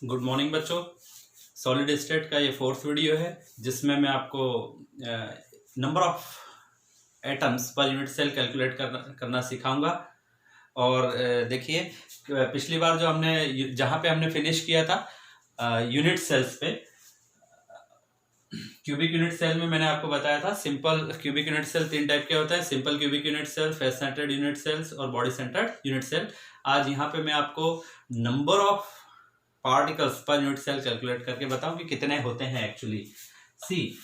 Good morning बच्चों। Solid state का ये फोर्थ वीडियो है जिसमें मैं आपको number of atoms per unit cell calculate करना सिखाऊंगा। और देखिए, पिछली बार जो हमने जहाँ पे हमने फिनिश किया था यूनिट सेल्स पे, क्यूबिक यूनिट सेल में मैंने आपको बताया था सिंपल क्यूबिक यूनिट सेल तीन टाइप के होते हैं: simple cubic unit cell, face centred unit cells और बॉडी सेंटर्ड यूनिट सेल। आज यहाँ पे मैं आपको number of particles per unit cell calculate करके बताऊं कि कितने होते हैं एक्चुअली। सी,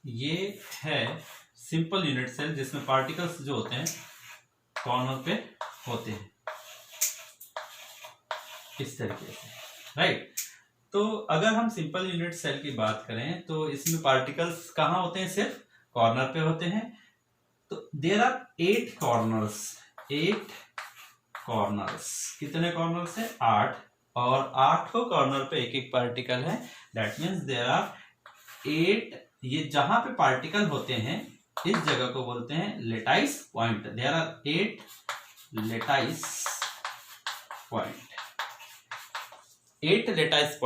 ये है सिंपल यूनिट सेल जिसमें पार्टिकल्स जो होते हैं कॉर्नर पे होते हैं इस तरीके से, राइट। तो अगर हम सिंपल यूनिट सेल की बात करें तो इसमें पार्टिकल्स कहाँ होते हैं? सिर्फ कॉर्नर पे होते हैं। तो देयर आर 8 कॉर्नर्स। 8 कॉर्नर्स, कितने कॉर्नर्स है? 8। और 8 कॉर्नर पे एक एक पार्टिकल है। That means there are 8। ये जहां पे पार्टिकल होते हैं इस जगह को बोलते हैं lattice point. There are 8 lattice point. 8 lattice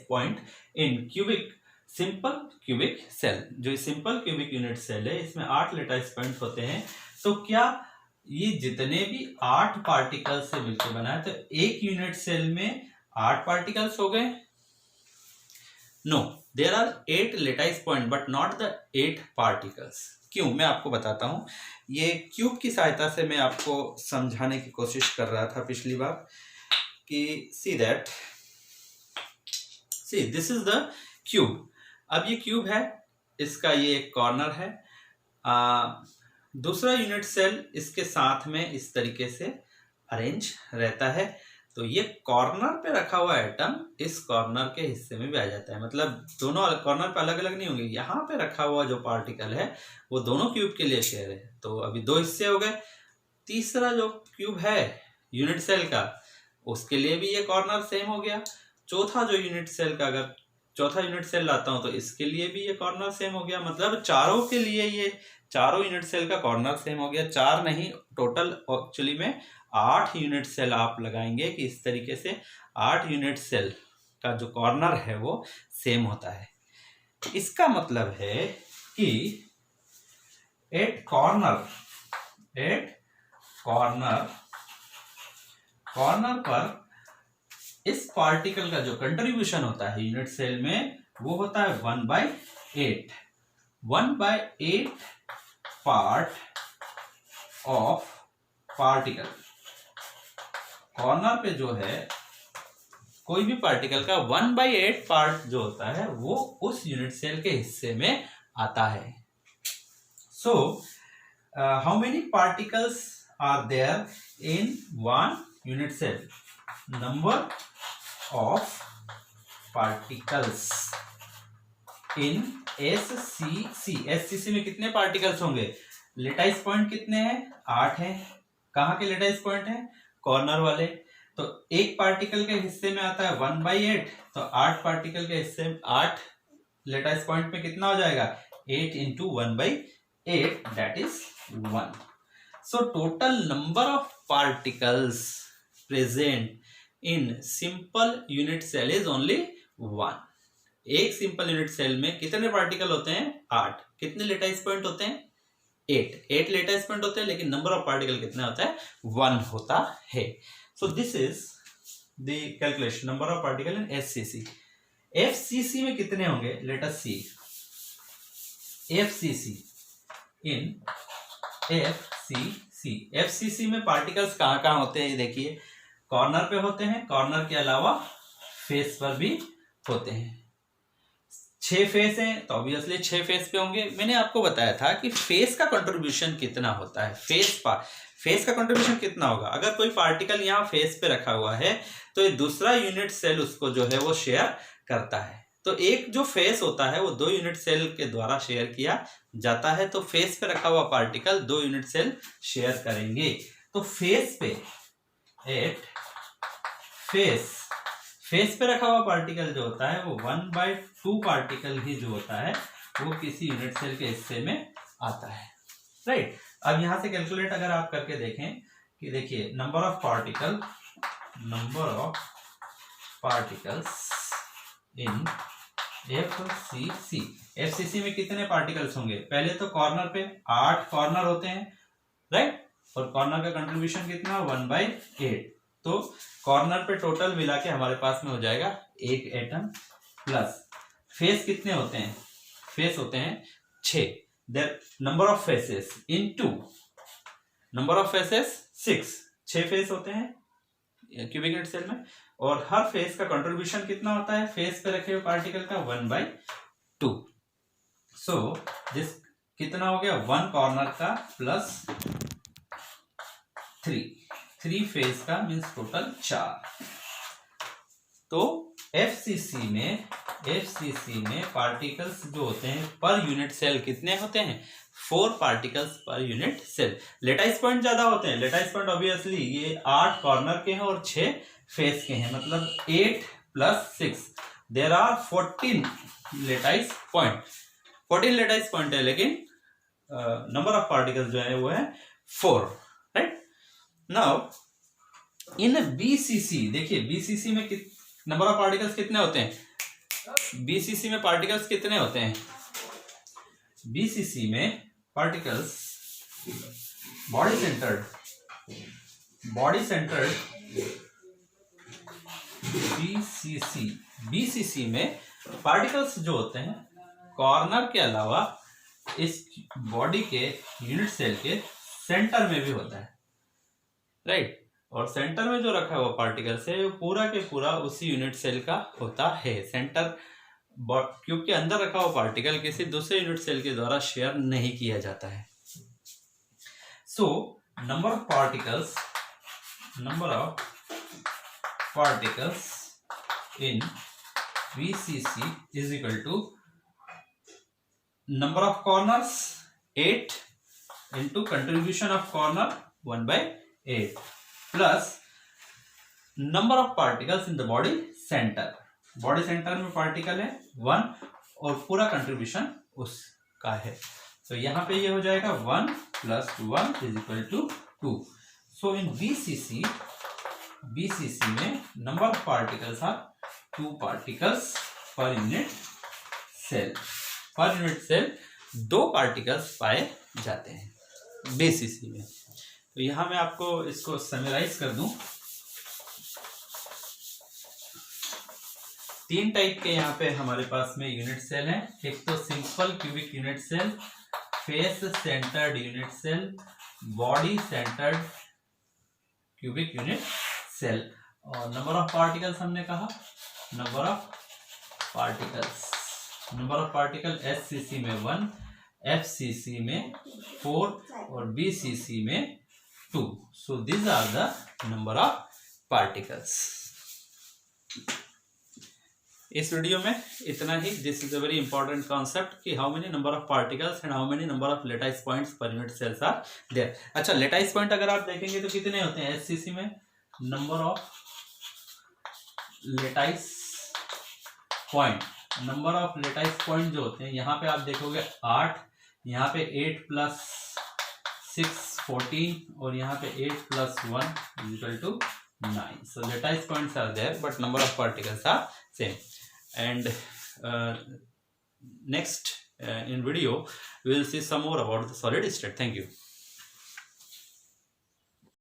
point in cubic simple cubic cell. जो सिंपल क्यूबिक यूनिट सेल है इसमें 8 लेटाइस पॉइंट होते हैं। तो क्या ये जितने भी 8 पार्टिकल से मिलकर बना है तो एक यूनिट सेल में 8 पार्टिकल्स हो गए? No, there are 8 lattice point but not the 8 particles. क्यों? मैं आपको बताता हूं। ये क्यूब की सहायता से मैं आपको समझाने की कोशिश कर रहा था पिछली बार कि see this is the cube. अब ये क्यूब है, इसका ये एक कॉर्नर है। दूसरा यूनिट सेल इसके साथ में इस तरीके से अरेंज रहता है। तो ये कॉर्नर पे रखा हुआ एटम इस कॉर्नर के हिस्से में भी आ जाता है। मतलब दोनों कॉर्नर पे अलग अलग नहीं होंगे। यहाँ पे रखा हुआ जो पार्टिकल है वो दोनों क्यूब के लिए शेयर है। तो अभी 2 हिस्से हो गए। तीसरा जो क्यूब है यूनिट सेल का उसके लिए भी ये कॉर्नर सेम हो गया। चौथा यूनिट सेल लाता हूं तो इसके लिए भी ये कॉर्नर सेम हो गया। मतलब चारों के लिए ये चारों यूनिट सेल का कॉर्नर सेम हो गया। 4 नहीं, टोटल एक्चुअली में 8 यूनिट सेल आप लगाएंगे कि इस तरीके से 8 यूनिट सेल का जो कॉर्नर है वो सेम होता है। इसका मतलब है कि एट कॉर्नर पर इस पार्टिकल का जो कंट्रीब्यूशन होता है यूनिट सेल में वो होता है 1/8। 1/8 पार्ट ऑफ पार्टिकल। कॉर्नर पे जो है कोई भी पार्टिकल का 1/8 पार्ट जो होता है वो उस यूनिट सेल के हिस्से में आता है। So how many particles are there in one unit cell? Number of particles in SCC में कितने पार्टिकल्स होंगे? लेटाइस पॉइंट कितने हैं? 8 हैं। कहाँ के लेटाइस पॉइंट हैं? कॉर्नर वाले। तो एक पार्टिकल के हिस्से में आता है 1/8। तो 8 पार्टिकल के हिस्से में 8 लेटाइस पॉइंट में कितना हो जाएगा? 8 into 1/8 that is 1। So total number of particles present in simple unit cell is only 1। एक सिंपल यूनिट सेल में कितने पार्टिकल होते हैं? 8। कितने लेटाइस पॉइंट होते हैं? 8 लेटाइस पॉइंट होते हैं, लेकिन नंबर ऑफ पार्टिकल कितना होता है? 1 होता है। So this is the calculation number of particle in SCC। FCC में कितने होंगे? लेट अस सी। FCC में पार्टिकल्स कहाँ कहाँ होते हैं? देखिए, कॉर्नर पे होते हैं। कॉर्नर के अलावा फेस पर भी होते हैं। 6 फेस हैं तो ऑब्वियसली 6 फेस पे होंगे। मैंने आपको बताया था कि फेस का कंट्रीब्यूशन कितना होता है। फेस का कंट्रीब्यूशन कितना होगा? अगर कोई पार्टिकल यहाँ फेस पे रखा हुआ है तो ये दूसरा यूनिट सेल उसको जो है वो शेयर करता है। तो एक जो फेस होता है वो 2 यूनिट सेल के द्वारा शेयर किया जाता है। तो फेस पे रखा हुआ पार्टिकल 2 यूनिट सेल शेयर करेंगे। तो फेस पे फेस पे रखा हुआ पार्टिकल जो होता है वो 1/2 पार्टिकल ही जो होता है वो किसी यूनिट सेल के हिस्से में आता है। राइट। अब यहां से कैलकुलेट अगर आप करके देखें कि देखिए number of particles in FCC में कितने पार्टिकल्स होंगे? पहले तो कॉर्नर पे 8 कॉर्नर होते हैं, राइट, और कॉर्नर का कंट्रीब्यूशन कितना 1/8। तो कॉर्नर पे टोटल मिला के हमारे पास में हो जाएगा 1 एटम प्लस फेस कितने होते हैं? फेस होते हैं 6। There number of faces into number of faces 6 face होते हैं क्यूबिक यूनिट सेल में, और हर फेस का कंट्रीब्यूशन कितना होता है फेस पे रखे हुए पार्टिकल का 1/2। सो दिस कितना हो गया 1 कॉर्नर का प्लस 3 फेस का मीन्स टोटल 4। तो एफसीसी में पार्टिकल्स जो होते हैं पर यूनिट सेल कितने होते हैं? 4 particles per unit cell. Lattice point ज्यादा होते हैं। लेटाइस पॉइंट ऑब्वियसली ये 8 कॉर्नर के हैं और 6 फेस के हैं, मतलब 8 + 6 there are 14 lattice point. 14 lattice point है, लेकिन नंबर ऑफ पार्टिकल्स जो है वो है 4, राइट। नाउ इन बीसीसी, देखिए बीसीसी में नंबर ऑफ पार्टिकल्स कितने होते हैं? बीसीसी में पार्टिकल्स कितने होते हैं? बीसीसी में पार्टिकल्स बॉडी सेंटर्ड बीसीसी में पार्टिकल्स जो होते हैं कॉर्नर के अलावा इस बॉडी के यूनिट सेल के सेंटर में भी होता है, राइट। और सेंटर में जो रखा हुआ पार्टिकल्स है वो पूरा के पूरा उसी यूनिट सेल का होता है। सेंटर क्योंकि अंदर रखा हुआ पार्टिकल किसी दूसरे यूनिट सेल के द्वारा शेयर नहीं किया जाता है। So number of particles in BCC is equal to number of corners 8 into contribution of corner 1/8 plus number of particles in the body centre. Body centre में पार्टिकल है 1 और पूरा कंट्रीब्यूशन उसका है। तो यहां पे ये हो जाएगा 1 + 1 = 2। सो इन बीसीसी में number of particles are 2 particles per unit cell. Per unit cell 2 particles पाए जाते हैं बीसीसी में। तो यहां मैं आपको इसको समराइज कर दूं। 3 टाइप के यहाँ पे हमारे पास में यूनिट सेल हैं। एक तो simple cubic unit cell, face centred unit cell, body centred cubic unit cell. और नंबर ऑफ पार्टिकल्स हमने कहा, नंबर ऑफ पार्टिकल एससीसी में 1, एफसीसी में 4 और बीसीसी में 2। So these are the number of particles. इस वीडियो में इतना ही। This is a very important concept कि how many number of particles and how many number of lattice points per unit cells are there. अच्छा, lattice point अगर आप देखेंगे तो कितने होते हैं एससीसी में? नंबर ऑफ लेटाइस पॉइंट जो होते हैं यहाँ पे आप देखोगे 8, यहाँ पे 8 + 6 14 और यहाँ पे 8 + 1 = 9. So lattice points are there, but number of particles are same. And next in video we will see some more about the solid state. Thank you.